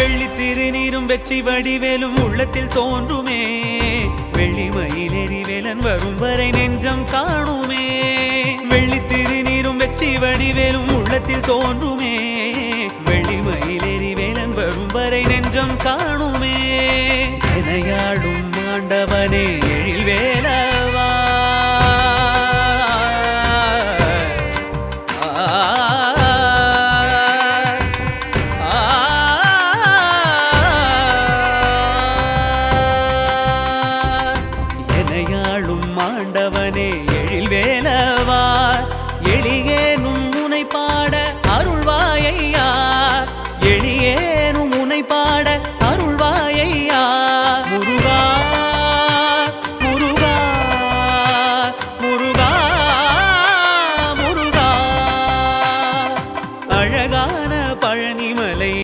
வெள்ளி திருநீரும் வெற்றி வடிவேலும் உள்ளத்தில் தோன்றுமே வெள்ளிமயிலேறி வேலன் வரும் வரை நெஞ்சம் காணுமே வெள்ளி திருநீரும் வெற்றி வடிவேலும் உள்ளத்தில் தோன்றுமே வெள்ளிமயிலேறி வேலன் வரும் வரை நெஞ்சம் காணுமே எனையாடும் ஆண்டவனே எழில் வேலவா ஆண்டவனே எழில் வேலவா எளியேனும் முனை பாட அருள்வாயையா எளியேனும் முனை பாட